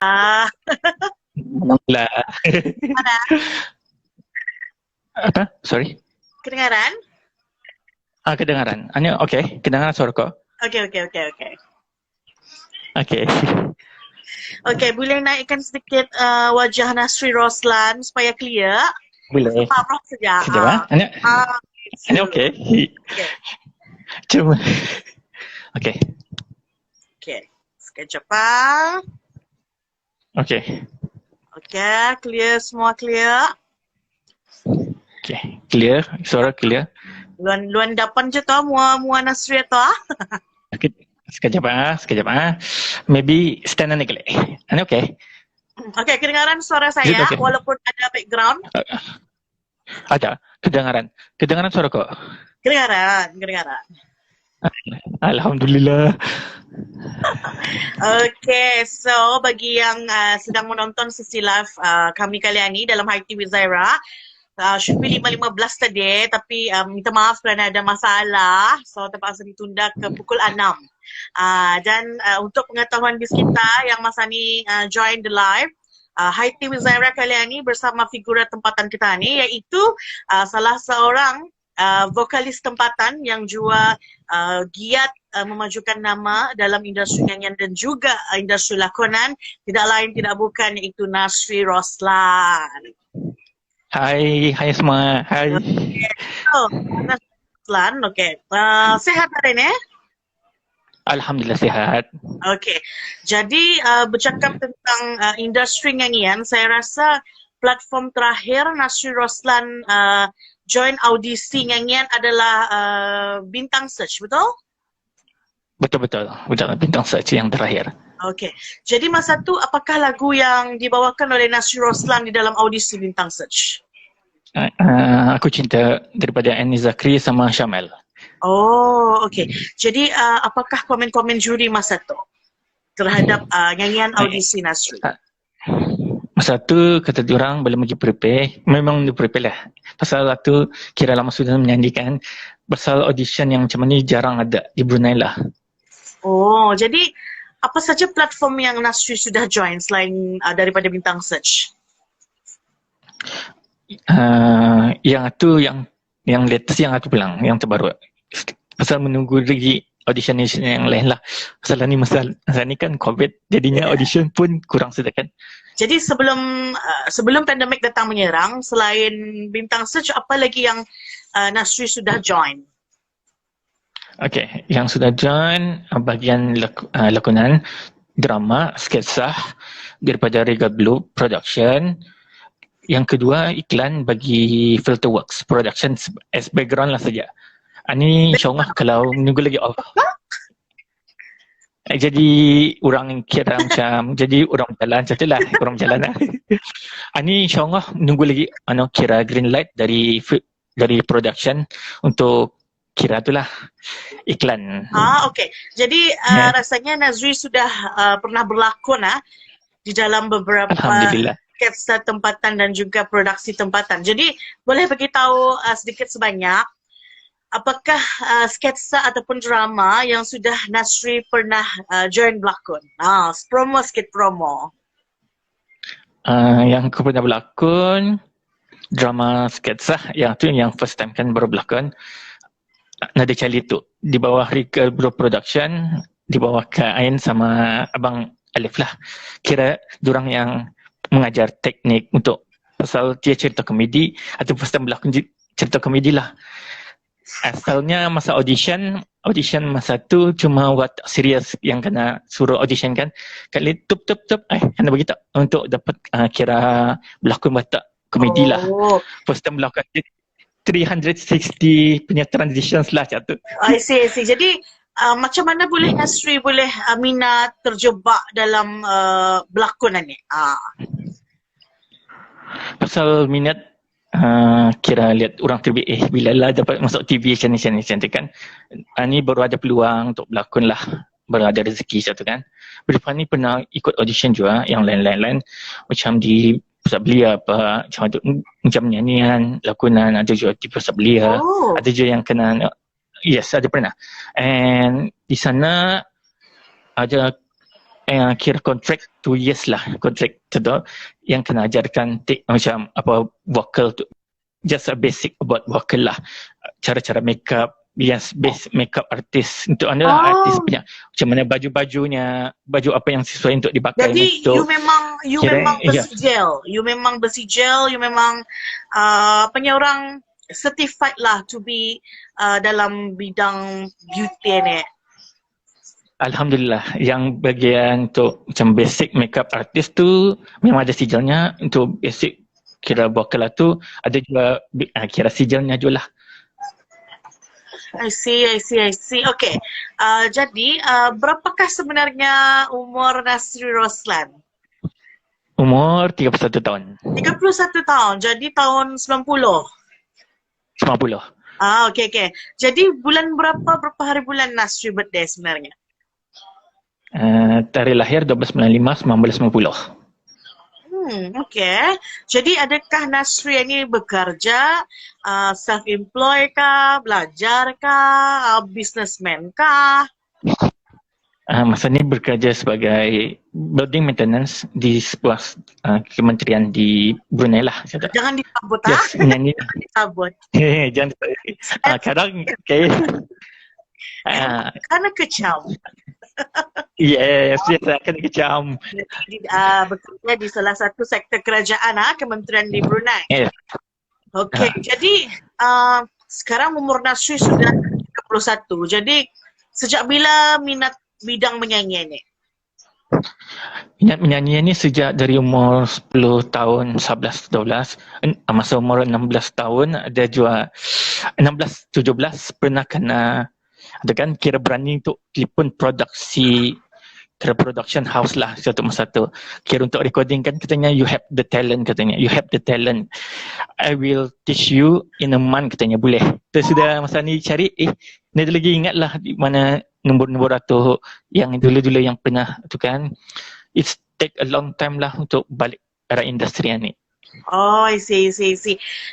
Ah, Alhamdulillah. mana? Apa? Sorry? Kedengaran? Kedengaran. Okey, kedengaran suara kau. Okey. Okey. Okey, boleh naikkan sedikit wajah Nasri Roslan supaya clear? Boleh. Separuh saja. Kejap ah. Ini Gitu. okey. Okey. Cuma. Okey. Okey. Sekejap ah. Okey. Okey, clear, semua clear. Okey. Clear, suara clear. Luan dapan je tau mua Nasri tu ah. Sekejap ah. Maybe stand ni kali. Ini okey. Okey, kedengaran suara Is it saya okay? walaupun ada background? Ada. Kedengaran. Kedengaran suara kau. Kedengaran. Alhamdulillah. Okay, so bagi yang sedang menonton sesi live kami kali ini dalam High Tea with Zaira, should be 5.15 tadi, tapi minta maaf kerana ada masalah, so terpaksa ditunda ke pukul 6. Dan untuk pengetahuan bis kita yang masa ni join the live, High Tea with Zaira kali ini bersama figura tempatan kita ni, iaitu salah seorang vokalis tempatan yang juga giat memajukan nama dalam industri nyanyian dan juga industri lakonan, tidak lain tidak bukan iaitu Nasri Roslan. Hai semua. Hai. So, Nasri Roslan, okay. Sehat hari ini? Alhamdulillah sihat. Okay, jadi bercakap tentang industri nyanyian, saya rasa platform terakhir Nasri Roslan join audisi nyanyian adalah Bintang Search, betul? Betul. Bintang search yang terakhir. Okay, jadi masa tu apakah lagu yang dibawakan oleh Nasri Roslan di dalam audisi Bintang Search? Aku cinta daripada Annie Zakri sama Syamel. Oh, okay. Jadi apakah komen-komen juri masa tu terhadap nyanyian audisi Nasri? Masa tu kata diorang belum lagi prepare. Memang dia prepare lah. Pasal waktu kira lama sudah menyanyikan. Pasal audition yang macam ni jarang ada di Brunei lah. Oh, jadi apa saja platform yang Nasri sudah join selain daripada Bintang Search? Yang tu yang latest yang aku bilang, yang terbaru. Pasal menunggu lagi audition yang lain lah. Pasal ni masa ni kan COVID, jadinya audition pun kurang sedikit. Jadi sebelum pandemik datang menyerang, selain Bintang Search, apa lagi yang Nasri sudah join? Okay, yang sudah join bahagian lakonan, drama, sketsa daripada Regal Blue Production. Yang kedua, iklan bagi Filterworks Production as background lah saja. Ini insyaAllah kalau menunggu lagi off. Jadi orang kira macam jadi orang jalan macam tu lah, orang jalan lah. Ini insyaAllah menunggu lagi kira green light dari production untuk kira tu lah iklan. Okay. Jadi rasanya Nazri sudah pernah berlakon di dalam beberapa sketsa tempatan dan juga produksi tempatan. Jadi boleh beritahu sedikit sebanyak apakah sketsa ataupun drama yang sudah Nasri pernah join berlakon? Sikit promo. Yang aku pernah berlakon, drama sketsa, yang tu yang first time kan baru berlakon. Nada Cali tu, di bawah Regal Blue Production, di bawah Kak Ain sama Abang Alif lah. Kira diorang yang mengajar teknik untuk pasal dia cerita komedi atau first time berlakon cerita komedi lah. Asalnya masa audition masa tu cuma buat serius yang kena suruh audition kan. Kali tup kena bagi tak untuk dapat kira berlakon watak komedi lah. First time berlakon 360 punya transitions lah macam tu. I see. Jadi macam mana boleh Nasri boleh minat terjebak dalam berlakonan ni? Pasal minat kira lihat orang TV bila lah dapat masuk TV macam ni kan. Ni baru ada peluang untuk berlakon lah, baru ada rezeki satu kan. Berdepan ni pernah ikut audition juga yang lain-lain macam di Pusat Belia apa macam nyanyian, lakonan, ada juga di Pusat Belia, ada juga yang kena ada pernah. And di sana ada kira kontrak 2 years lah, kontrak tu yang kena ajarkan macam apa vocal tu, just a basic about vocal lah, cara-cara makeup, yes, basic makeup artist untuk anda lah, artis punya macam mana baju-bajunya, baju apa yang sesuai untuk dipakai. Jadi untuk you memang bersijil, you memang orang certified lah to be dalam bidang beauty ni. Alhamdulillah, yang bagian untuk macam basic makeup artist tu memang ada sijilnya. Untuk basic kira vocal lah tu ada juga kira sijilnya juga lah. I see. Okay. Jadi, berapakah sebenarnya umur Nasri Roslan? Umur 31 tahun. 31 tahun, jadi tahun 90? 90. Okay. Jadi, berapa hari bulan Nasri birthday sebenarnya? Tarikh lahir 12/5/1990. Okay. Jadi adakah Nasri ini bekerja, self-employed kah, belajar kah, businessman kah? Masa ni bekerja sebagai building maintenance di sebuah kementerian di Brunei lah. Jangan disabut, yes, menyanyi. Jangan disabut. Jangan disabut. Kadang Karena kecam. Yes, akan kecam. Jadi, bekerja di salah satu sektor kerajaan, kementerian di Brunei. Yes. Okay, jadi sekarang umur Nasri sudah 31. Jadi sejak bila minat bidang menyanyi ni? Minat menyanyi ni sejak dari umur 10 tahun, 11, 12. Masa umur 16 tahun ada juga 16, 17 pernah kena ada kan kira berani untuk telefon produksi, kira production house lah satu masa tu. Kira untuk recording kan katanya you have the talent, I will teach you in a month katanya, boleh. Terus sudah masa ni cari ni lagi ingat lah di mana nombor-nombor tu yang dulu-dulu yang pernah tu kan. It's take a long time lah untuk balik era industri ni. Oh, I see.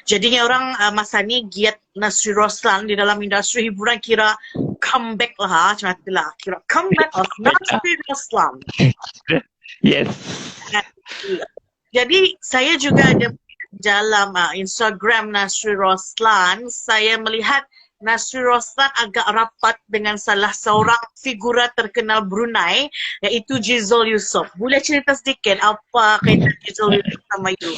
Jadinya orang masa ni giat Nasri Roslan di dalam industri hiburan kira comeback lah, macam itulah. Kira comeback of Nasri Roslan. Yes. Jadi saya juga ada dalam Instagram Nasri Roslan, saya melihat Nasri Roslan agak rapat dengan salah seorang figura terkenal Brunei, iaitu Jizol Yusof. Boleh cerita sedikit apa kaitan Jizol Yusof sama you?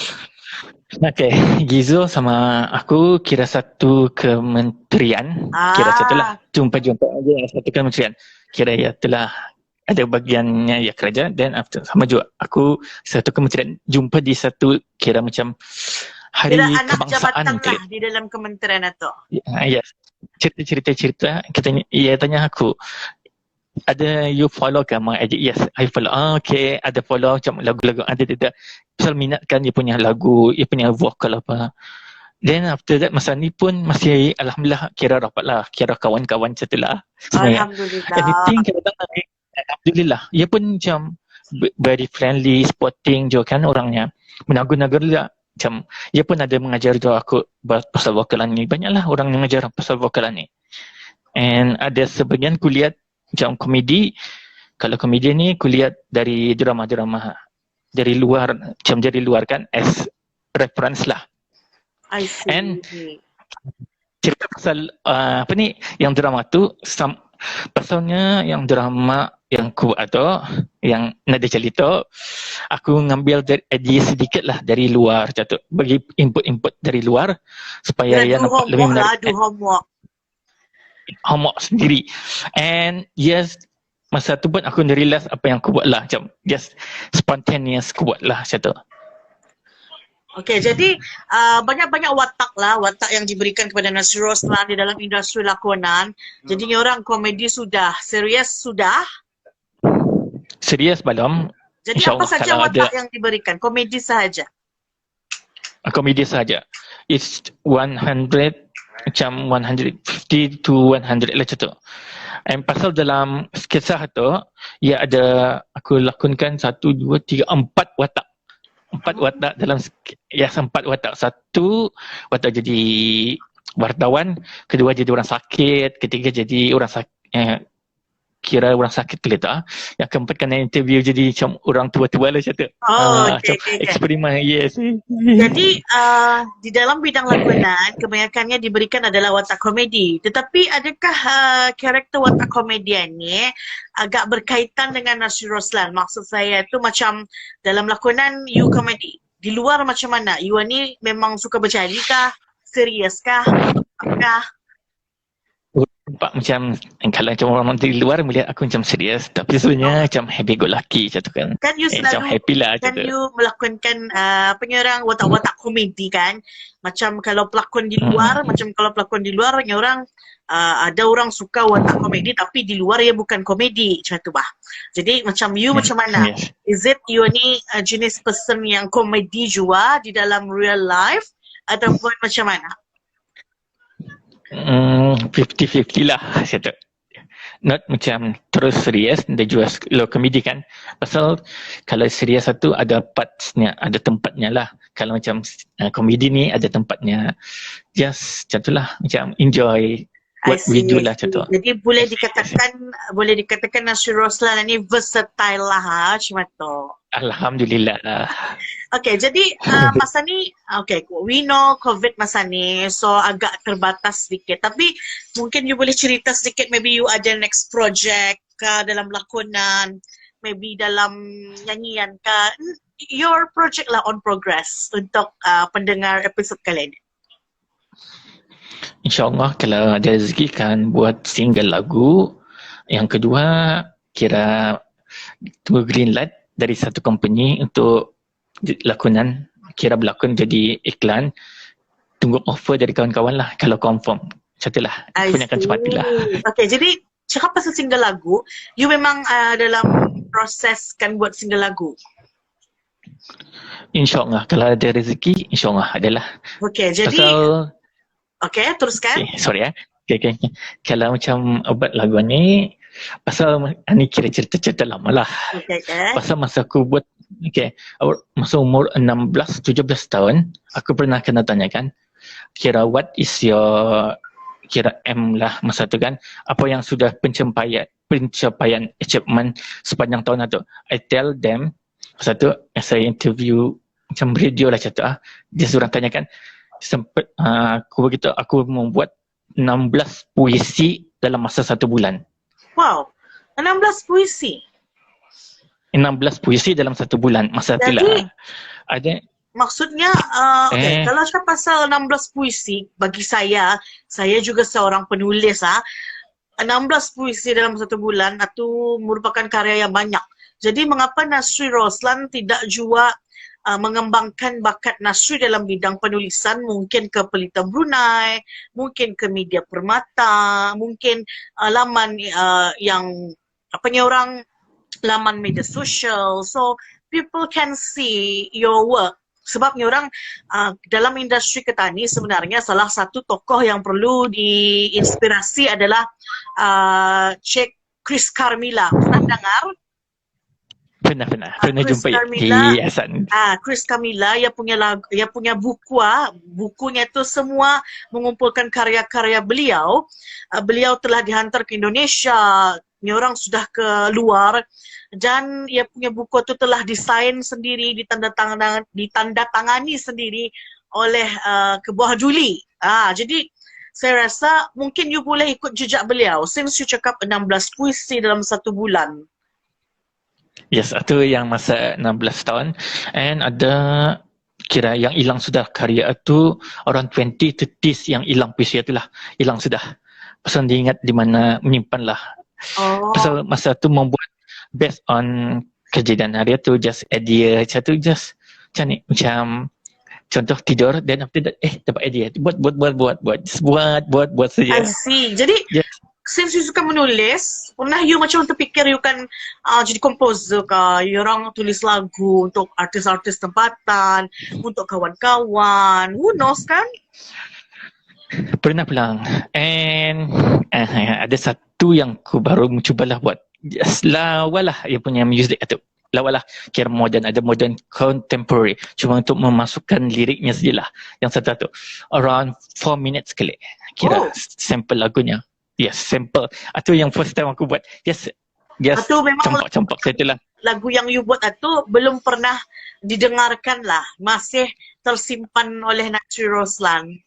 Okay, Gizo sama aku kira satu kementerian, kira satulah jumpa-jumpa aja satu kementerian. Kira ya telah ada bagiannya ya kerja, dan after sama juga aku satu kementerian jumpa di satu kira macam hari kira anak kebangsaan jabatan lah di dalam kementerian itu. Yes. Cerita katanya, ia tanya aku, ada you follow ke my IG? Yes, I follow. Okay, ada follow macam lagu-lagu ada tidak. Pasal minat kan dia punya lagu, dia punya vokal apa. Then after that masa ni pun masih alhamdulillah kira rapat lah, kira kawan-kawan setelah. Alhamdulillah. Anything alhamdulillah. Dia pun macam very friendly, sporting juga kan orangnya. Menagur-nagur juga. Macam dia pun ada mengajar juga aku pasal vokalan ni. Banyaklah orang yang mengajar pasal vokalan ni. And ada sebagian kuliah macam komedi. Kalau komedi ni kuliah dari drama-drama dari luar, macam dari luar kan as reference lah. I see. And cerita pasal apa ni yang drama tu pasalnya yang drama yang ku atau yang nada cerita aku ngambil idea sedikit lah dari luar macam tu, bagi input dari luar supaya yang nampak lebih menarik. Homework sendiri. And yes, masa tu pun aku realize apa yang aku buat lah, macam just spontaneous aku buat lah macam tu. Okay, jadi banyak-banyak watak yang diberikan kepada Nasri Roslan di dalam industri lakonan. Jadi orang komedi sudah, serius sudah. Serius belum. Jadi apa saja watak yang diberikan? Komedi sahaja? Komedi sahaja. It's 100, macam 150 to 100 lah macam tu. And pasal dalam sketsa tu, ia ada aku lakonkan 1, 2, 3, 4 watak. 4 watak dalam, ya 4 watak. Satu watak jadi wartawan, kedua jadi orang sakit, ketiga jadi orang sakit. kira orang sakit kali tak. Yang keempat kena interview jadi macam orang tua-tua lah macam tu. Oh, Macam okay. eksperimen, yes. Jadi di dalam bidang lakonan kebanyakannya diberikan adalah watak komedi. Tetapi adakah karakter watak komedian ni agak berkaitan dengan Nasri Roslan? Maksud saya tu macam dalam lakonan you komedi. Di luar macam mana? You ni memang suka bercari kah? Serius kah? Apakah? Nampak macam kalau macam orang di luar melihat aku macam serius, tapi sebenarnya macam happy go lucky macam tu kan. Kan you Macam selalu happy lah macam kan tu. you melakonkan apa ni orang watak-watak komedi kan. Macam kalau pelakon di luar, macam kalau pelakon di luar ni orang ada orang suka watak komedi tapi di luar ia bukan komedi macam tu bah. Jadi macam you macam mana? Yes. Is it you ni jenis person yang komedi juga di dalam real life ataupun macam mana? 50-50 lah macam tu. Not macam terus serius dan juga low comedy kan. Pasal kalau serius satu ada partsnya, ada tempatnya lah. Kalau macam komedi ni ada tempatnya. Just macam tu lah. Macam enjoy what we do lah macam tu. Jadi boleh dikatakan Nasri Roslan ni versatile lah macam tu. Alhamdulillah. Okay, jadi masa ni, okay, we know COVID masa ni, so agak terbatas sedikit. Tapi mungkin you boleh cerita sedikit, maybe you ada next project dalam lakonan, maybe dalam nyanyian ka. Your project lah on progress untuk pendengar episod kali ini. InsyaAllah kalau ada rezeki kan buat single lagu. Yang kedua, kira tunggu green light dari satu company untuk lakonan, kira berlakon jadi iklan. Tunggu offer dari kawan-kawan lah kalau confirm. Macam tu lah. Punyakan semati lah. Okay, jadi cakap pasal single lagu, you memang dalam proses kan buat single lagu? InsyaAllah kalau ada rezeki, insyaAllah adalah. Okay, jadi pasal, okay, teruskan. Okay, sorry ya. Okay. Kalau macam buat lagu ni, pasal ni kira cerita-cerita lama lah. Okay. Pasal masa aku buat, masa umur 16-17 tahun, aku pernah kena tanyakan, kira what is your, kira M lah masa tu kan, apa yang sudah pencapaian achievement sepanjang tahun itu. I tell them, masa tu saya interview macam radio lah macam tu, dia seorang tanyakan, sempat aku membuat 16 puisi dalam masa 1 bulan. Wow, 16 puisi? 16 puisi dalam 1 bulan masa tu lah. Ada. Maksudnya, okay, kalau cakap pasal 16 puisi, bagi saya juga seorang penulis 16 puisi dalam 1 bulan itu merupakan karya yang banyak. Jadi mengapa Nasri Roslan tidak juga mengembangkan bakat Nasri dalam bidang penulisan, mungkin ke Pelita Brunei, mungkin ke Media Permata, mungkin laman yang laman media sosial, so people can see your work. Sebabnya orang dalam industri ketani sebenarnya salah satu tokoh yang perlu diinspirasi adalah Cik Chris Carmilla. Pernah dengar? Pernah jumpa di Yayasan. Chris Carmilla, ia punya buku, bukunya itu semua mengumpulkan karya-karya beliau. Beliau telah dihantar ke Indonesia, ni orang sudah ke luar, dan ia punya buku itu telah desain sendiri, ditandatangani sendiri oleh Kebuah Juli. Jadi saya rasa mungkin you boleh ikut jejak beliau, since you cakap 16 puisi dalam 1 bulan. Yes, itu yang masa 16 tahun. And ada kira yang hilang sudah karya itu around 20-30 yang hilang puisi itu lah. Hilang sudah. Pasal dia ingat di mana menyimpan lah. Pasal masa tu membuat based on kejadian hari itu, just idea macam tu, just macam ni, macam contoh tidur, then after that dapat idea, buat saja. I see. Jadi since you suka menulis, pernah you macam terfikir you kan jadi komposer ke, you orang tulis lagu untuk artis-artis tempatan, untuk kawan-kawan, who knows kan? Pernah pulang. And ada satu yang aku baru mencubalah buat. Just lawalah dia punya music tu. Lawalah kira modern, ada modern contemporary. Cuma untuk memasukkan liriknya sajalah. Yang satu-satu. Around 4 minutes sekali. Kira sampel lagunya. Yes, simple. Itu yang first time aku buat. Yes, Itu memang campak-campak saya itulah. lagu yang you buat itu belum pernah didengarkan lah. Masih tersimpan oleh Nasri Roslan.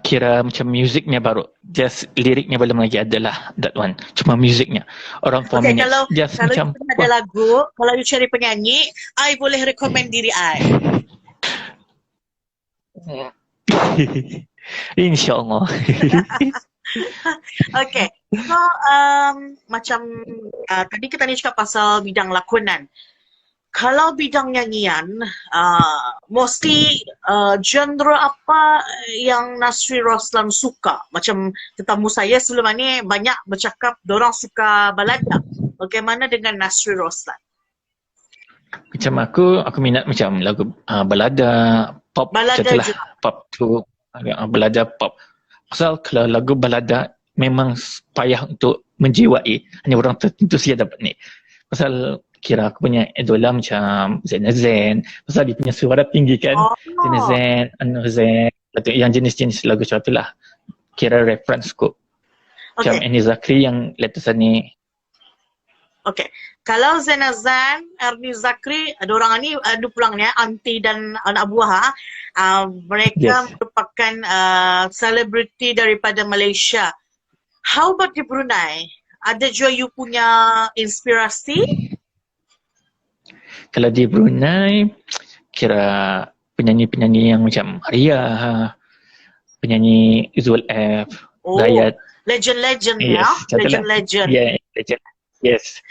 Kira macam musiknya baru. Just liriknya belum lagi ada lah, that one. Cuma musiknya. Around 4 minutes. Kalau Just you macam, ada lagu, kalau you cari penyanyi, I boleh recommend diri I. InsyaAllah. Okay, so macam tadi kita ni cakap pasal bidang lakonan. Kalau bidang nyanyian, mostly genre apa yang Nasri Roslan suka? Macam tetamu saya sebelum ni banyak bercakap dorang suka balada. Bagaimana dengan Nasri Roslan? Macam aku minat macam lagu balada, pop. Balada juga. Pop tu, balada pop. Pasal kalau lagu balada memang payah untuk menjiwai. Hanya orang tertentu saja dapat ni. Pasal kira aku punya idola macam Zain Zain. Pasal dia punya suara tinggi kan. Zain Zain, Anwar Zain. Yang jenis-jenis lagu macam itulah. Kira reference ko. Macam Annie Zakri yang letusan ni. Okay. Kalau Zain Azan, Ernie Zakri, ada orang ni ada pulangnya, aunty dan anak buah. Mereka merupakan selebriti daripada Malaysia. How about di Brunei? Ada juga you punya inspirasi? Kalau di Brunei, kira penyanyi-penyanyi yang macam Maria, penyanyi Zul F, Dayat. Legend-legend ya? Legend-legend. Yeah, legend. Yes.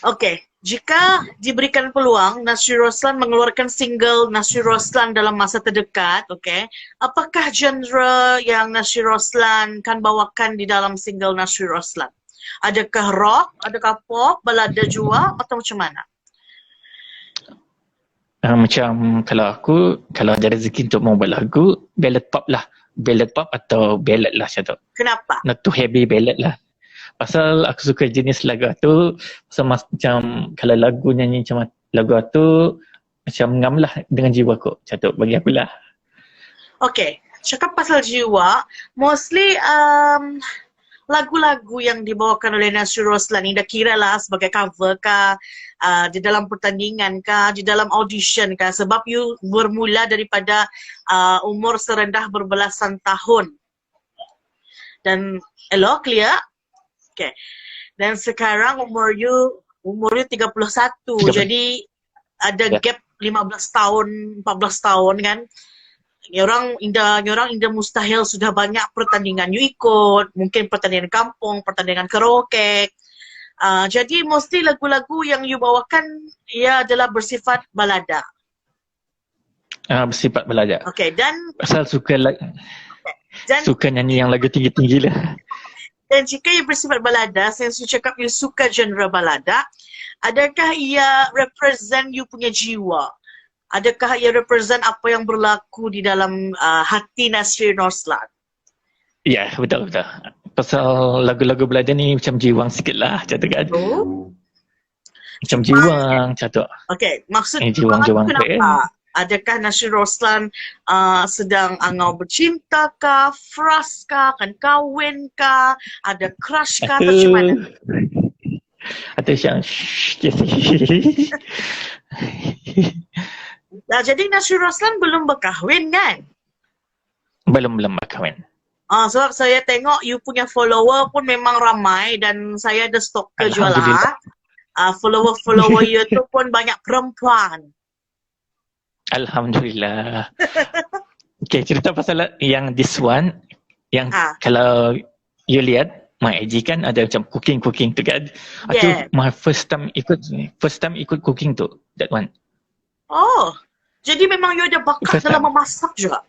Okay, jika diberikan peluang Nasri Roslan mengeluarkan single Nasri Roslan dalam masa terdekat, okay, apakah genre yang Nasri Roslan kan bawakan di dalam single Nasri Roslan? Adakah rock, adakah pop, balada juga atau macam mana? Macam kalau ada rezeki untuk mau buat lagu, ballad pop lah. Ballad pop atau ballad lah macam tu. Kenapa? Not too heavy ballad lah. Pasal aku suka jenis lagu tu, macam kalau lagu nyanyi macam lagu tu, macam ngam lah dengan jiwa aku. Macam tu bagi aku lah. Okay, cakap pasal jiwa, mostly lagu-lagu yang dibawakan oleh Nasri Roslan ni dah kira lah sebagai cover kah, di dalam pertandingan kah, di dalam audition kah, sebab you bermula daripada umur serendah berbelasan tahun. Dan hello, clear? Okay. Dan sekarang umur you 31. Jadi ada gap 15 tahun, 14 tahun kan. Orang indah mustahil sudah banyak pertandingan you ikut, mungkin pertandingan kampung, pertandingan karaoke. Jadi mesti lagu-lagu yang you bawakan ia adalah bersifat balada. Bersifat balada. Okay, dan pasal suka suka nyanyi yang lagu tinggi-tinggi lah. Dan jika ia bersifat balada, saya cakap you suka genre balada, adakah ia represent you punya jiwa? Adakah ia represent apa yang berlaku di dalam hati Nasri Roslan? Ya, betul. Pasal lagu-lagu balada ni macam jiwang sikit lah, macam tu kan. Macam jiwang, macam tu. Okay, maksud jiwang-jiwang kenapa? Adakah Nasri Roslan sedang angau bercinta kah, frust kah, akan kahwin kah, ada crush kah atau macam mana? Atau yang jadi Nasri Roslan belum berkahwin kan? Belum berkahwin. Sebab saya tengok you punya follower pun memang ramai dan saya ada stalker jual lah. Follower you tu pun banyak perempuan. Alhamdulillah. Okay, cerita pasal yang this one, yang kalau you lihat my IG kan ada macam cooking tu kan. Itu my first time ikut cooking tu, that one. Oh, jadi memang you ada bakat dalam memasak juga?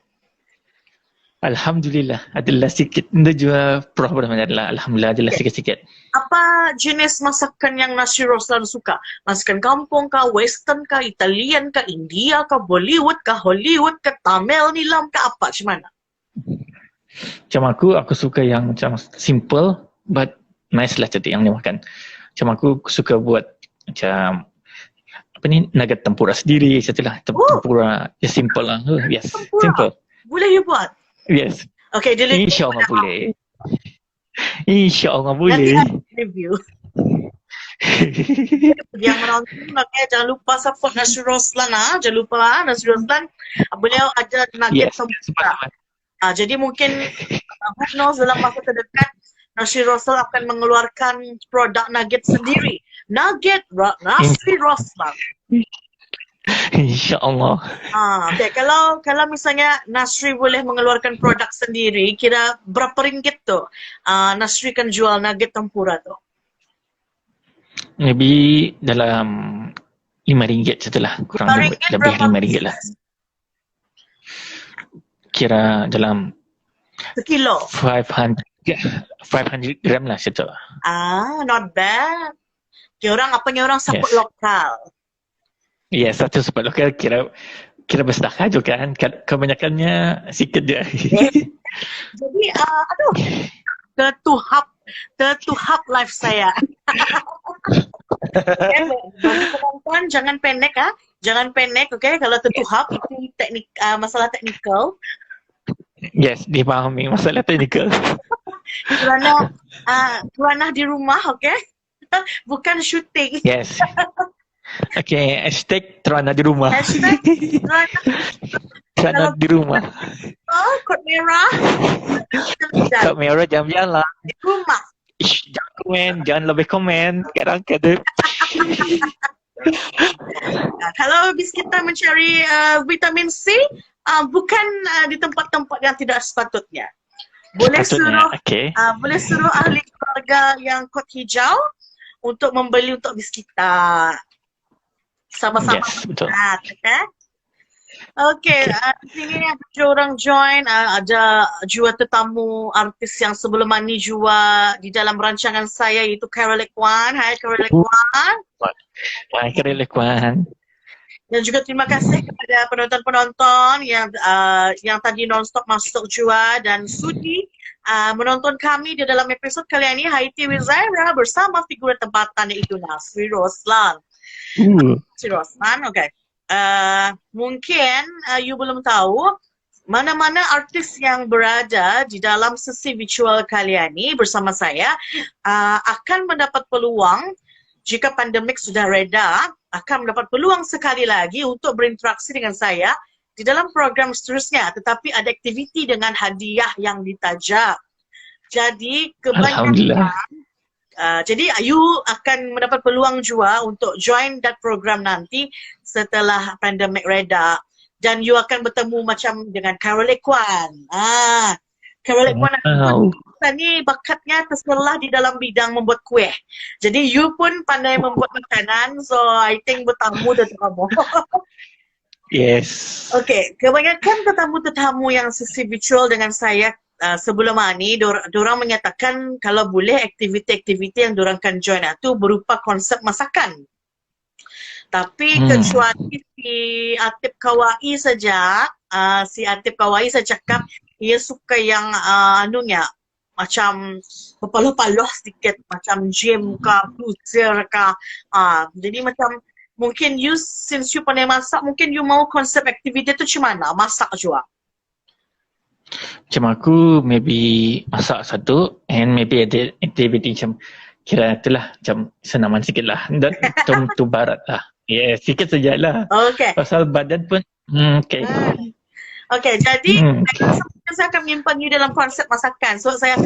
Alhamdulillah, adalah sikit. Itu juga problem adalah Alhamdulillah adalah sikit-sikit. Apa jenis masakan yang Nasri Roslan suka? Masakan kampung kah, western kah, Italian kah, India kah, Bollywood kah, Hollywood kah, Tamil, Nilam kah, apa? Macam mana? Macam aku suka yang macam simple but nice lah cantik yang dia makan. Macam aku suka buat macam apa ni, nugget tempura sendiri, macam tempura simple lah. Yes, tempura. Boleh you buat? Yes. Okay, InsyaAllah boleh. InsyaAllah Nanti boleh. ada review. Yang menonton, makanya jangan lupa support Nasri Roslan. Jangan lupa Nasri Roslan. Beliau ada nugget Yes. tempura. Jadi mungkin who knows dalam masa terdekat Nasri Roslan akan mengeluarkan produk nugget sendiri. Nugget Nasri Roslan. InsyaAllah. Okay. Kalau misalnya Nasri boleh mengeluarkan produk sendiri, kira berapa ringgit tu Nasri kan jual nugget tempura tu? Maybe dalam RM5 sajalah. Kurang lebih berapa RM5 lah. Kira dalam sekilo? 500 gram lah saja. Not bad. Apanya orang support Yes. lokal. Ya, satu sebab lokal kira besar juga kan. Kebanyakannya sikit je. Jadi, tertuhap live saya. Okay, bagi penonton jangan panik Jangan panik, okay? Kalau tertuhap itu masalah teknikal. Yes, dipahami masalah teknikal. Kerana di rumah, okay? Bukan syuting. Yes. Okay, hashtag Terana di rumah. Hashtag Terana di rumah. Kod merah. Kod merah jam-jam lah. Di rumah. Jangan komen, jangan lebih komen. Sekarang kata. Kalau habis kita mencari vitamin C, bukan di tempat-tempat yang tidak sepatutnya. Boleh suruh ahli keluarga yang kod hijau untuk membeli untuk bis kita. Sama-sama. Yes, betul. Okay, di sini ada orang join, ada jua tetamu artis yang sebelum ini jua di dalam rancangan saya iaitu Carol Ekwan. Hai Carol Ekwan. Hai Carol Ekwan. Dan juga terima kasih kepada penonton-penonton yang tadi non-stop masuk jua dan sudi menonton kami di dalam episod kali ini Haiti with Zaira bersama figura tempatan iaitu Nasri Roslan. Nasri Roslan, okay. Mungkin you belum tahu mana-mana artis yang berada di dalam sesi virtual kali ini bersama saya akan mendapat peluang jika pandemik sudah reda, akan mendapat peluang sekali lagi untuk berinteraksi dengan saya di dalam program seterusnya. Tetapi ada aktiviti dengan hadiah yang ditajak. Jadi kebanyakan jadi you akan mendapat peluang juga untuk join that program nanti setelah pandemik reda dan you akan bertemu macam dengan Carol Ekwan. Carol Ekwan ni bakatnya terselah di dalam bidang membuat kuih. Jadi you pun pandai membuat makanan, so I think bertamu tetamu. Yes. Okay, kebanyakan tetamu-tetamu yang sesi virtual dengan saya sebelum ini, diorang menyatakan kalau boleh aktiviti-aktiviti yang diorang kan join itu berupa konsep masakan. Tapi kecuali si Atib Kawai saja, saya cakap dia suka yang macam berpaloh-paloh sedikit, macam jam ke, bluzer ke. Jadi macam mungkin you, since you pandai masak, mungkin you mau konsep aktiviti itu macam mana? Masak juga. Macam aku maybe masak satu and maybe ada aktiviti macam kira itulah macam senaman sikit lah. Tu barat lah. Ya, sikit sajalah. Okay. Pasal badan pun okay. Okay, jadi saya akan menyimpan you dalam konsep masakan. So saya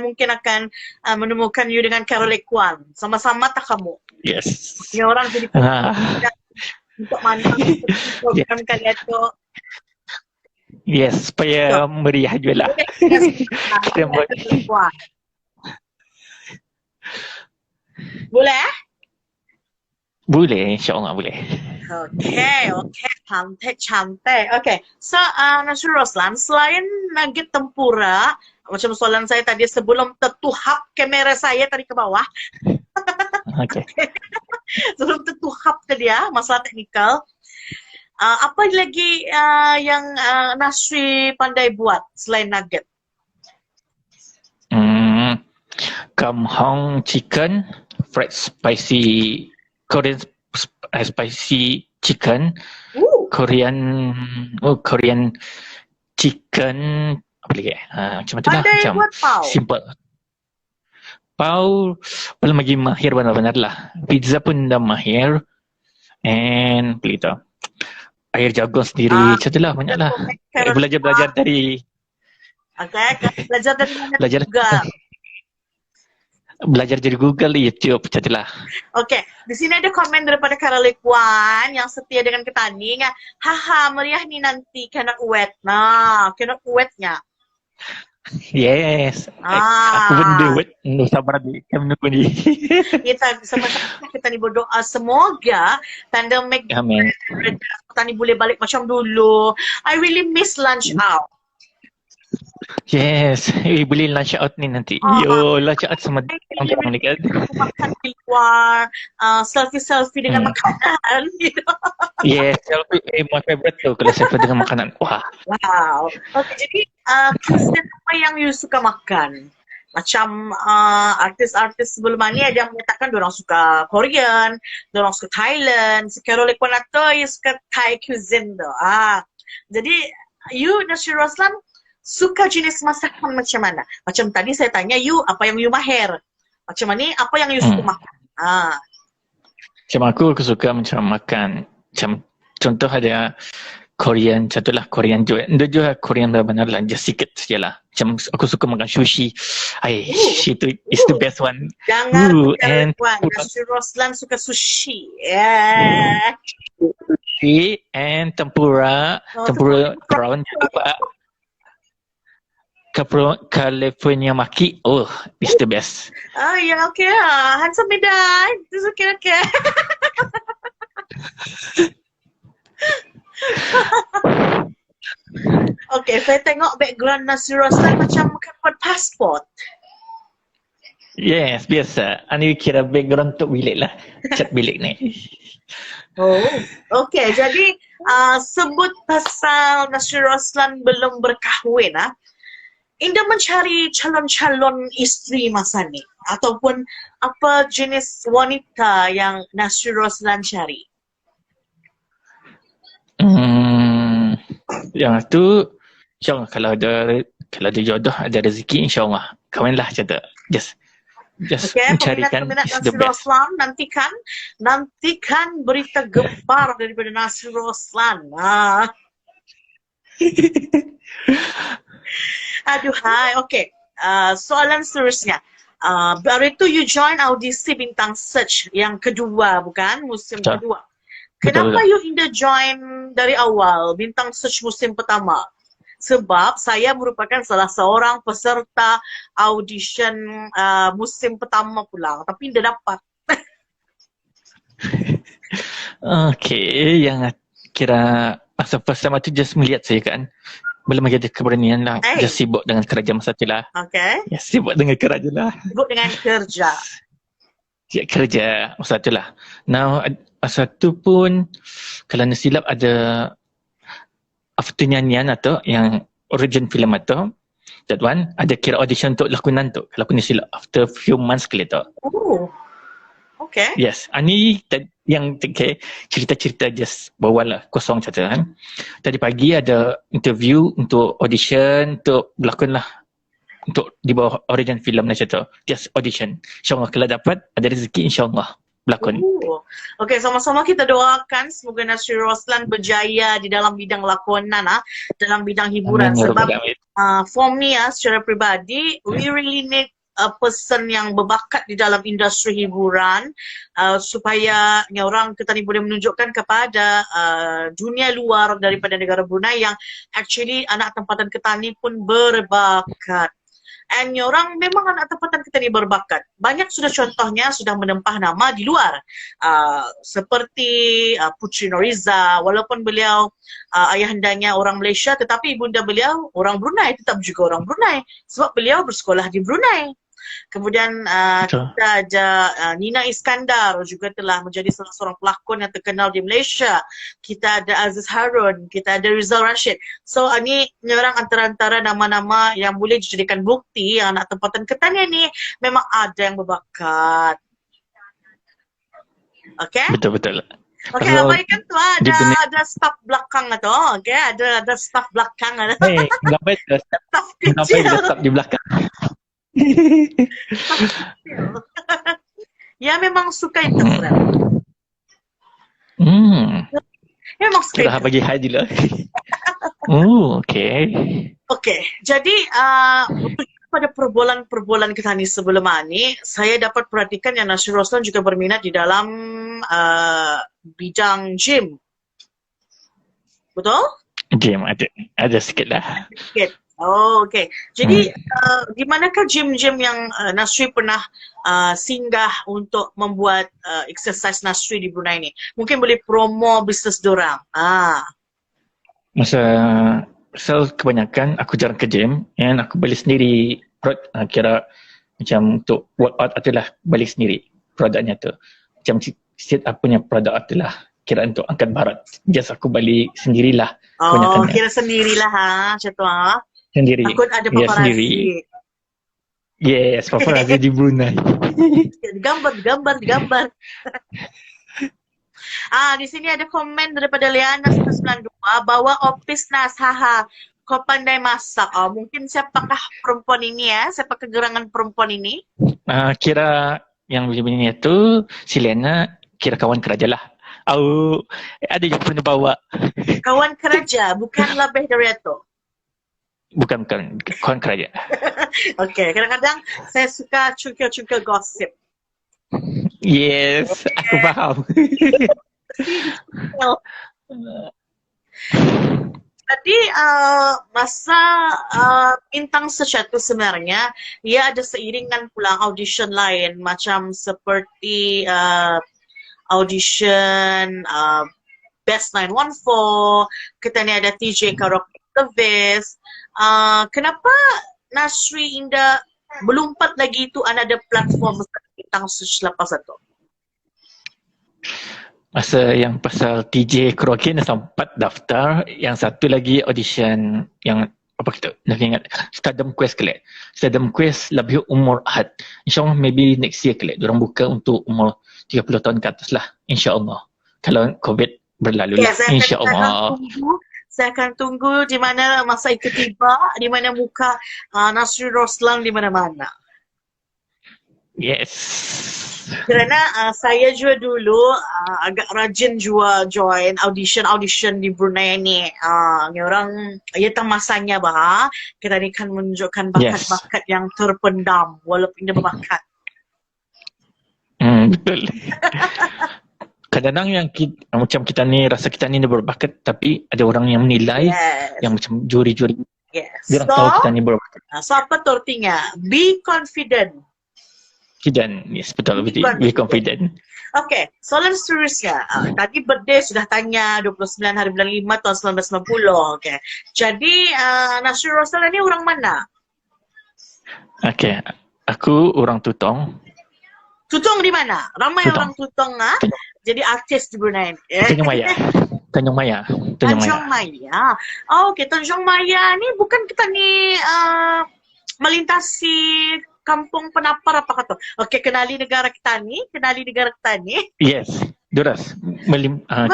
mungkin akan menemukan you dengan Carol Ekwan. Sama-sama tak kamu? Yes. Ni orang jadi untuk mana program kalian tu. Yes, supaya meriah juga lah. Boleh? Boleh, insyaAllah boleh. Okay, cantik. Okay, so Nasri Roslan, selain nugget tempura, macam soalan saya tadi sebelum tertuhap kamera saya tadi ke bawah. Okay. Sebelum tertuhap tadi masalah teknikal. Apa lagi yang Nasri pandai buat selain nugget? Kamhong chicken, fried spicy Korean spicy chicken, Korean chicken, apa lagi? Macam tu lah, macam simple. Pau belum lagi mahir benar-benar lah. Pizza pun dah mahir. And beli tu. Air jagung sendiri. Macam tu lah, banyak lah. Belajar-belajar dari... Okay, belajar dari mana Belajar juga. Belajar dari Google, YouTube, macam tu lah. Okay, di sini ada komen daripada Caroline Kwan yang setia dengan kita ni. Haha, meriah ni nanti cannot wait. Nah, cannot wait-nya. Yes. Aku pun duit. Sabar lagi. Kami menunggu ni. Kita sama-sama kita ni berdoa semoga pandemic Amin. kita ni boleh balik macam dulu. I really miss lunch out. Yes. Boleh lunch out ni nanti. Lunch out sama orang ni kan. Makan di luar, selfie-selfie dengan makanan. Yes, selfie my favorite tu kalau selfie dengan makanan. Wah. Wow. Okay, jadi cuisine apa yang you suka makan? Macam artis-artis sebelum ni ada yang menyatakan diorang suka Korean, diorang suka Thailand. Si Caroline Kwan tu you suka Thai cuisine tu. Jadi you Nasir Roslan suka jenis masakan macam mana? Macam tadi saya tanya you apa yang you mahir. Macam ni apa yang you suka makan? Macam aku suka macam makan macam contoh ada Korean, contohlah Korean juga. Dia juga Korean benar-benar lah, just sikit sajalah. Macam aku suka makan sushi. Itu is the best one. Jangan and Nasir Roslan suka sushi. Sushi and tempura, tempura prawn juga. California Maki, is the best. Ya, okay lah. Handsome Medan. It's okay. Okay, saya tengok background Nasir Roslan macam buat pasport. Yes, biasa. Ani kira background untuk bilik lah. Cat bilik ni. Okay. Jadi sebut pasal Nasir Roslan belum berkahwin Indah mencari calon-calon isteri masa ni ataupun apa jenis wanita yang Nasir Roslan cari? Yang tu insyaAllah kalau ada jodoh, ada rezeki, insyaAllah kahwinlah macam tu. Just mencarikan is the Nasir best. Roslan, nantikan berita gembar daripada Nasir Roslan. Aduhai, okay. Soalan seterusnya. Baru itu you join audisi Bintang Search yang kedua, bukan? Musim kedua. Kenapa you tidak join dari awal Bintang Search musim pertama? Sebab saya merupakan salah seorang peserta audition musim pertama pula. Tapi tidak dapat. Okay, yang kira masa pertama tu just melihat saya kan. Belum lagi ada keberanian lah. Just sibuk dengan kerja masa tu lah. Okay. Ya, sibuk dengan kerja lah. Sibuk dengan kerja. Ya, kerja masa tu lah. Now, masa tu pun kalau nak silap ada after nyanyian atau yang origin film atau that one, ada kira audition untuk lakonan tu. Kalau aku nak silap after few months kali tu. Okay. Yes. Ani yang cerita-cerita just bawalah kosong saja kan. Tadi pagi ada interview untuk audition untuk berlakon lah. Untuk di bawah origin film macam tu. Just audition. InsyaAllah kalau dapat ada rezeki insyaAllah berlakon. Okay, sama-sama kita doakan semoga Nasir Roslan berjaya di dalam bidang lakonan dalam bidang hiburan. Sebab for me secara peribadi we really need a person yang berbakat di dalam industri hiburan supaya orang kita ni boleh menunjukkan kepada dunia luar daripada negara Brunei yang actually anak tempatan kita ni pun berbakat. And orang memang anak tempatan kita ni berbakat. Banyak sudah contohnya sudah menempah nama di luar. Seperti Putri Noriza, walaupun beliau ayahandanya orang Malaysia tetapi ibunda beliau orang Brunei, tetap juga orang Brunei sebab beliau bersekolah di Brunei. Kemudian kita ada Nina Iskandar juga telah menjadi salah seorang pelakon yang terkenal di Malaysia. Kita ada Aziz Harun, kita ada Rizal Rashid. So ini orang antara-antara nama-nama yang boleh dijadikan bukti yang anak tempatan Ketannya ni memang ada yang berbakat. Okay? Betul-betul. Okay, abaikan tu ada staff belakang tu. Okay, ada staff belakang. Ngapain staff kecil? Ngapain staff di belakang? Ya memang suka itu, friend. Ya, memang suka Kita itu. bagi haji lah. Oh, okay. Okey, jadi untuk pada perbualan-perbualan kita ni sebelum ni, saya dapat perhatikan yang Nasir Roslan juga berminat di dalam bidang gym. Betul? Gym ada sikit lah. Sikit. Oh, okey. Jadi, di manakah gym-gym yang Nasri pernah singgah untuk membuat exercise Nasri di Brunei ni? Mungkin boleh promo bisnes dorang. Pasal kebanyakan aku jarang ke gym and aku beli sendiri kira macam untuk workout itulah beli sendiri produknya tu. Macam setiap aku punya produk itulah kira untuk angkat barat. Just aku beli sendirilah Oh, kebanyakannya. kira sendirilah macam tu Sendiri. Takut ada Ya, paparazzi. sendiri. Yes, paparazzi di Brunei. Digambar. Di sini ada komen daripada Liana 192, bawa opis Nas, haha. Kau pandai masak. Mungkin siapakah perempuan ini ya? Siapakah gerangan perempuan ini? Kira yang begini tu si Liana kira kawan keraja lah. Ada yang pernah bawa. Kawan keraja, bukan lebih dari itu. Bukan kawan keraja. Okey, kadang-kadang saya suka cungkil-cungkil gosip. Yes, aku faham. Jadi masa bintang sesuatu sebenarnya ia ada seiringan pula audition lain macam seperti audition Best 914, kita ni ada TJ Karaoke Service. Kenapa Nasri Indah berlompat lagi itu ada platform bintang selepas itu? Masa yang pasal TJ Karaoke dah sempat daftar, yang satu lagi audition yang apa kita nak ingat Stardom Quest kelak. Stardom Quest lebih umur Ahad. InsyaAllah maybe next year kelak. Diorang buka untuk umur 30 tahun ke atas lah. InsyaAllah. Kalau COVID berlalu lah. InsyaAllah. Saya akan tunggu di mana masa itu tiba, di mana muka Nasri Roslan di mana-mana. Yes. Kerana saya juga dulu agak rajin juga join audition di Brunei ni. Orang, ia tak masanya bah, kita ni kan menunjukkan bakat-bakat yang terpendam walaupun dia berbakat. Betul. Kadang-kadang yang macam kita ni rasa kita ni berbakat tapi ada orang yang menilai yang macam juri-juri. Yes. Dia orang tahu kita ni berbakat. So apa tu artinya? Be confident. Yes, betul. Be confident. Okay, soalan seterusnya. Tadi birthday sudah tanya 29 hari bulan 5 tahun 1990. Okay. Jadi Nasri Roslan ni orang mana? Okay, aku orang Tutong. Tutong di mana? Ramai Tutong. orang Tutong jadi artis di Brunei. Tanjung Maya. Tanjung Maya. Okay, Tanjung Maya ni bukan kita ni melintasi kampung penapar apa kata? Okey, kenali negara kita ni. Yes, Duras.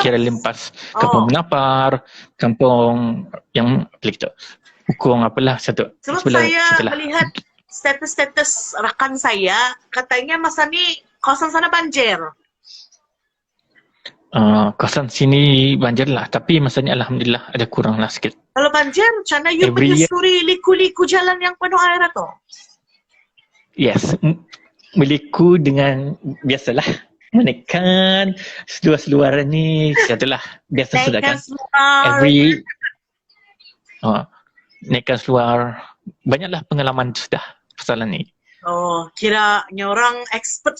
Kira limpas kampung penapar, kampung yang apa gitu. Ukung apalah satu. Sebab saya melihat status-status rakan saya, katanya masa ni kawasan sana banjir. Kawasan sini banjir lah, tapi masanya alhamdulillah ada kurang lah sikit. Kalau banjir, macam mana you menyusuri liku-liku jalan yang penuh air tu? Yes, meliku dengan biasalah menekan seluar-seluaran ni, itulah biasa sudah kan. Naikkan seluar, banyaklah pengalaman sudah pasalan ni. Oh, kiranya orang expert.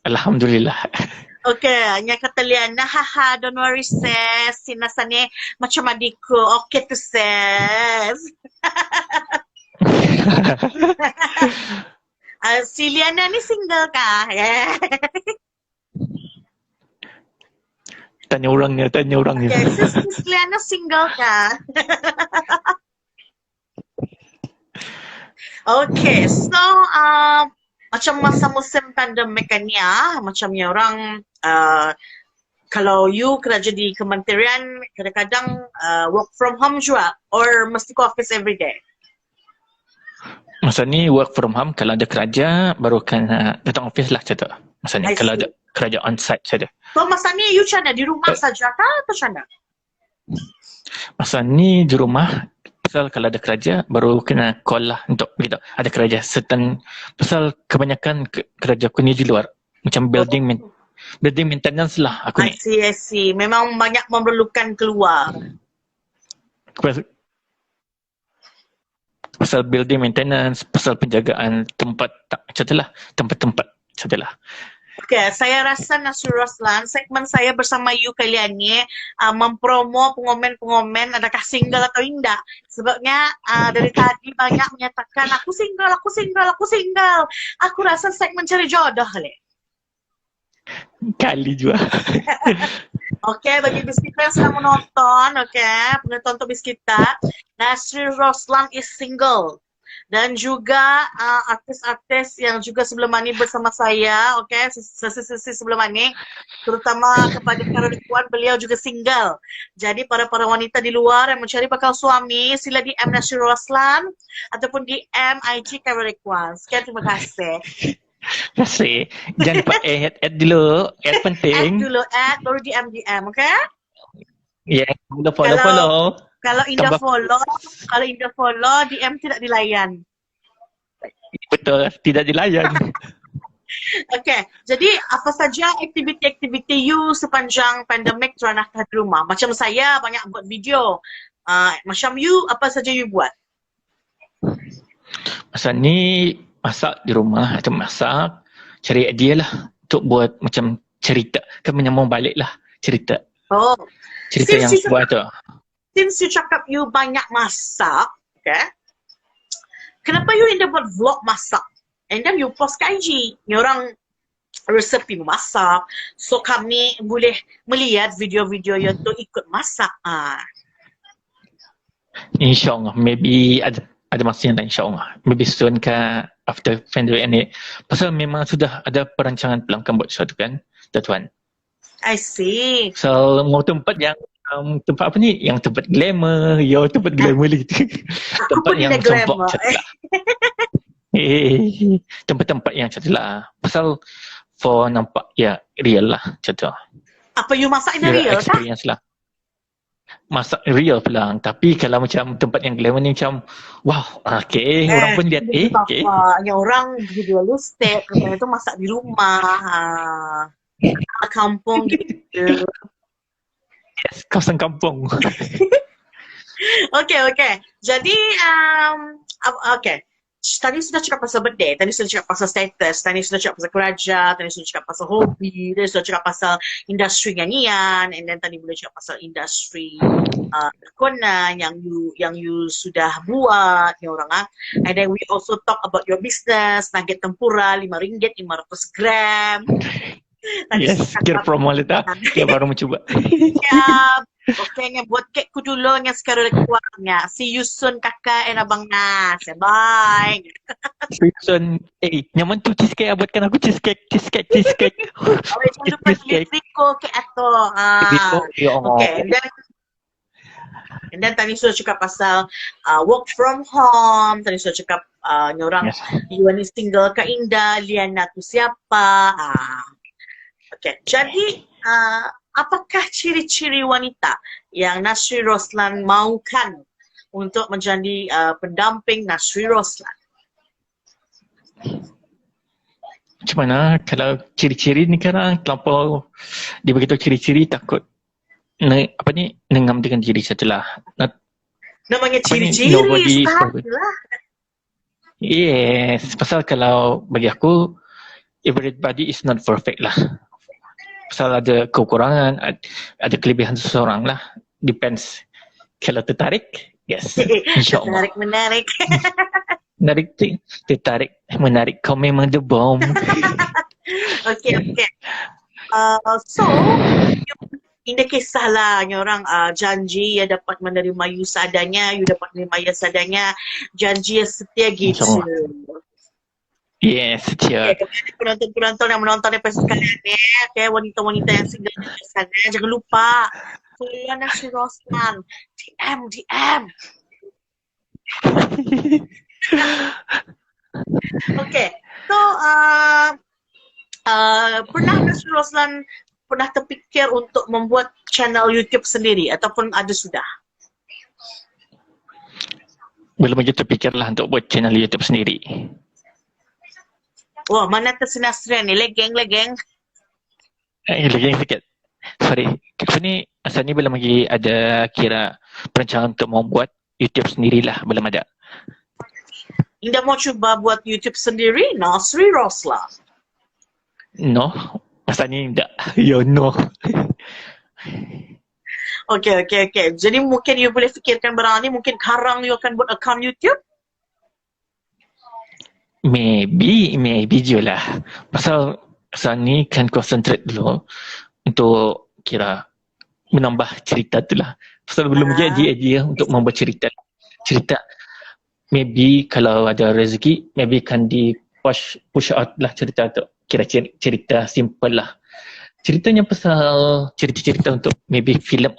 Alhamdulillah. Okay, hanya kata Liana, haha, don't worry sis, sinasanya macam adikku, okay tu sis. Si Liana ni single kah? Tanya orangnya. Okay, sis Liana single kah? Okay, so macam masa musim pandemik kan ya, macamnya orang kalau you kerja di kementerian, kadang-kadang work from home juga or mesti ke office every day? Masa ni work from home, kalau ada kerja baru kena datang office lah macam tu. Masa ni I kalau see. ada kerja on site saja. So masa ni you macam mana? Di rumah saja kah atau macam mana? Masa ni di rumah, pasal kalau ada kerja baru kena call lah untuk beritahu ada kerja certain, pasal kebanyakan kerja aku ni di luar. Macam building maintenance lah aku ni. I see. Memang banyak memerlukan keluar. Pasal building maintenance, pasal penjagaan tempat macam tu lah, tempat-tempat macam tu lah. Okay, saya rasa Nasir Roslan, segmen saya bersama you kalian ni mempromo pengomen-pengomen adakah single atau tidak. Sebabnya dari tadi banyak menyatakan aku single. Aku rasa segmen cari jodoh le. Kali juga. Okay, bagi biskita yang sedang menonton, okay, penonton untuk biskita, Nasir Roslan is single. Dan juga artis-artis yang juga sebelum ini bersama saya, okay, sesi sebelum ini, terutama kepada Karolikuan, beliau juga single. Jadi para wanita di luar yang mencari bakal suami, sila DM Nasir Roslan ataupun DM IG Karolikuan. Sekian, terima kasih. Kasih. Jangan lupa add dulu, add penting. Add dulu, baru DM, okay? Ya, yeah, follow. Kalau Indah follow, DM tidak dilayan. Betul, tidak dilayan. Okay, jadi apa saja aktiviti-aktiviti you sepanjang pandemik teranah di rumah? Macam saya banyak buat video. Macam you, apa saja you buat? Masa ni masak di rumah atau masak, cari idea lah untuk buat macam cerita. Kan menyambung balik lah cerita. Oh, cerita yang buat tu. Since you cakap you banyak masak, okay? Kenapa you tidak buat vlog masak? And then you post ke IG. Ni orang resepi memasak. So kami boleh melihat video-video you tu ikut masak. InsyaAllah. Maybe ada masanya lah insyaAllah. Maybe soon ke after pandemic ni. Pasal memang sudah ada perancangan pelanggan buat sesuatu kan, Tuan. I see. So mau tempat yang tempat apa ni? Yang tempat glamour, tempat glamour gitu. Tempat yang sombong macam tempat-tempat yang macam tu lah. Pasal for nampak real lah macam tu. Apa you masak in real experience lah. Masak real pula. Tapi kalau macam tempat yang glamour ni macam wow, okay, orang pun lihat okay. Yang orang video lu step, katanya tu masak di rumah. Kampung gitu. Yes, kawasan kampung. Okay. Jadi, okay. Tadi sudah cakap pasal birthday, tadi sudah cakap pasal status, tadi sudah cakap pasal kerja, tadi sudah cakap pasal hobi, tadi sudah cakap pasal industri nyanyian, and then tadi boleh cakap pasal industri perkonan yang you sudah buat, ni orang And then we also talk about your business, nugget tempura, RM5, 500 gram. Yes, kira promo lita. Dia baru mencuba. Okay, nga buat cake ko dulu nga sekarang nga. See you soon kakak and abang Nas. Bye. See you soon. Nyaman tu cheesecake, buatkan aku cheesecake. Jangan lupa Rico ke ato. Okay, and then tadi sudah cakap pasal work from home. Tadi sudah cakap orang you ni single ka Indah, Liana tu siapa? Okay, jadi apakah ciri-ciri wanita yang Nasir Roslan mahukan untuk menjadi pendamping Nasir Roslan? Macam mana kalau ciri-ciri ni sekarang terlampau dia beritahu ciri-ciri takut nengam dengan diri sajalah. Namanya ciri-ciri lah. Yes, pasal kalau bagi aku everybody is not perfect lah. Pasal ada kekurangan, ada kelebihan seseorang lah. Depends. Kalau tertarik, yes. InsyaAllah. Menarik. Tertarik, menarik. Kau memang the bomb. Okay. So, ini kisah lah. Orang janji ya dapat menerima you seadanya, you dapat menerima ya seadanya. Janji ya setia gitu. Yes, setia. Penonton-penonton yang menonton episode kali ini, okay, wanita-wanita yang single di sana, jangan lupa follow Nasir Roslan, DM. Okay. So, pernah Nasri Roslan pernah terfikir untuk membuat channel YouTube sendiri ataupun ada sudah? Belum aja terfikirlah untuk buat channel YouTube sendiri. Wah, mana tersenasrian ni? Legeng. Lagi sikit. Sorry. Apa ni, asal ni belum lagi ada kira perancangan untuk membuat YouTube sendirilah. Belum ada. Indah mau cuba buat YouTube sendiri, Nasri Roslan. No. Asal ni tak. Yo, no. Okay. Jadi mungkin you boleh fikirkan barang ni, mungkin karang you akan buat account YouTube? Maybe je lah. Pasal ni kan concentrate dulu untuk kira menambah cerita tu lah. Pasal belum jadi idea untuk membuat cerita. Maybe kalau ada rezeki, maybe kan di push out lah cerita tu. Kira cerita simple lah. Ceritanya pasal cerita-cerita untuk maybe filem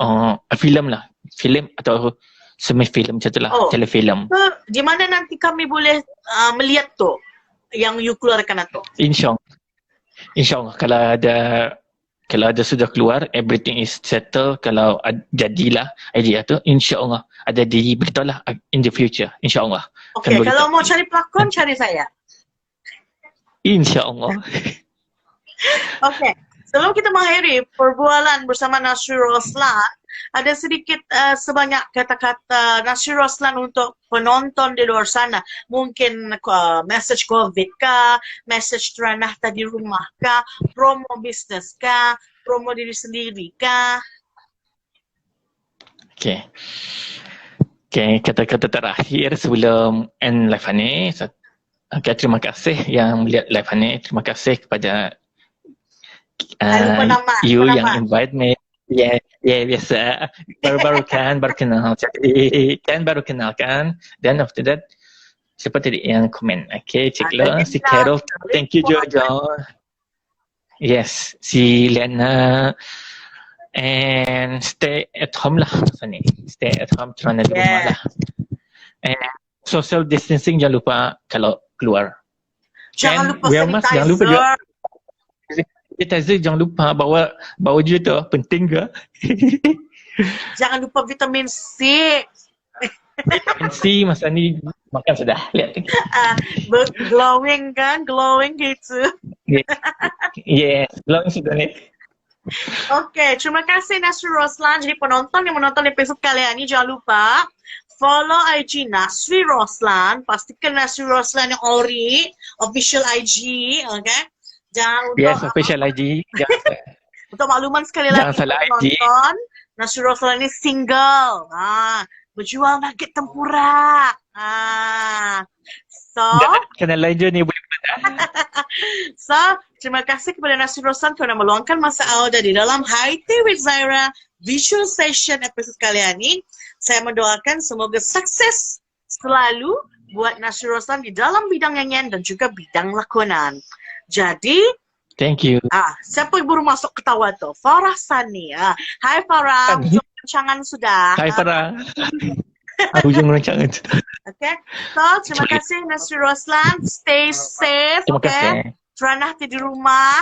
lah. Filem atau semi-filem macam tu lah. Telefilm. So, di mana nanti kami boleh melihat tu yang you keluarkan tu? InsyaAllah kalau ada sudah keluar, everything is settled, kalau jadilah idea tu, insyaAllah ada diberitahu lah in the future, insyaAllah. Okay, kalau mau cari pelakon, cari saya. InsyaAllah. Okay, sebelum kita mengakhiri perbualan bersama Nasri Roslan, ada sedikit sebanyak kata-kata Nasri Roslan untuk penonton di luar sana. Mungkin message COVID kah, message teranah tadi rumah kah, promo bisnes kah, promo diri sendiri kah? Okay, kata-kata terakhir sebelum end live ni. Okay, terima kasih yang melihat live ni. Terima kasih kepada you yang invite me. Ya, biasa. Baru kenal. Jadi, baru kenal kan. Then after that, siapa tadi yang komen? Okay, ceklah. Si Carol, thank you Jojo. Yes, si Lena. And stay at home lah. Stay at home, kerana di rumah lah. And social distancing jangan lupa kalau keluar. Jangan lupa sanitizer. Jangan lupa juga. Sanitizer jangan lupa bawa je tu, penting ke? Jangan lupa vitamin C. Vitamin C masa ni makan sudah. Lihat. Glowing gitu. Yes, glowing sudah ni. Okay, terima kasih Nasri Roslan. Jadi penonton yang menonton episod kali ini jangan lupa follow IG Nasri Roslan. Pastikan Nasri Roslan yang ori, official IG, okay? Jangan Yes, official IG. Untuk makluman sekali lagi penonton, Nasri Roslan ini single. Berjual nugget tempura. So, kena lain je ni boleh buat. So, terima kasih kepada Nasri Roslan kerana meluangkan masa Anda di dalam High Tea with Zaira visual session episod kali ini. Saya mendoakan semoga sukses selalu buat Nasri Roslan di dalam bidang nyanyian dan juga bidang lakonan. Jadi, thank you. Siapa yang baru masuk ketawa tu? Farah Sani. Hai Farah, hujung rancangan sudah. Hai Farah. Hujung rancangan sudah. Okay, so terima kasih Nasri Roslan. Stay safe. Terima kasih. Teranah di rumah.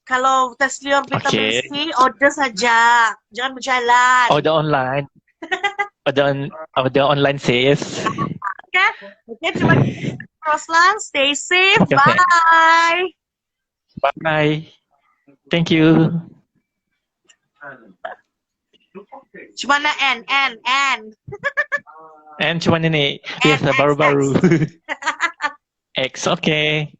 Kalau terselir vitamin C, order saja. Jangan berjalan. Order online. order online sales. Okay, terima kasih Roslan. Stay safe. Bye. Bye. Thank you. Cuma na N. And cuma ni. Biasa baru-baru. X, okay.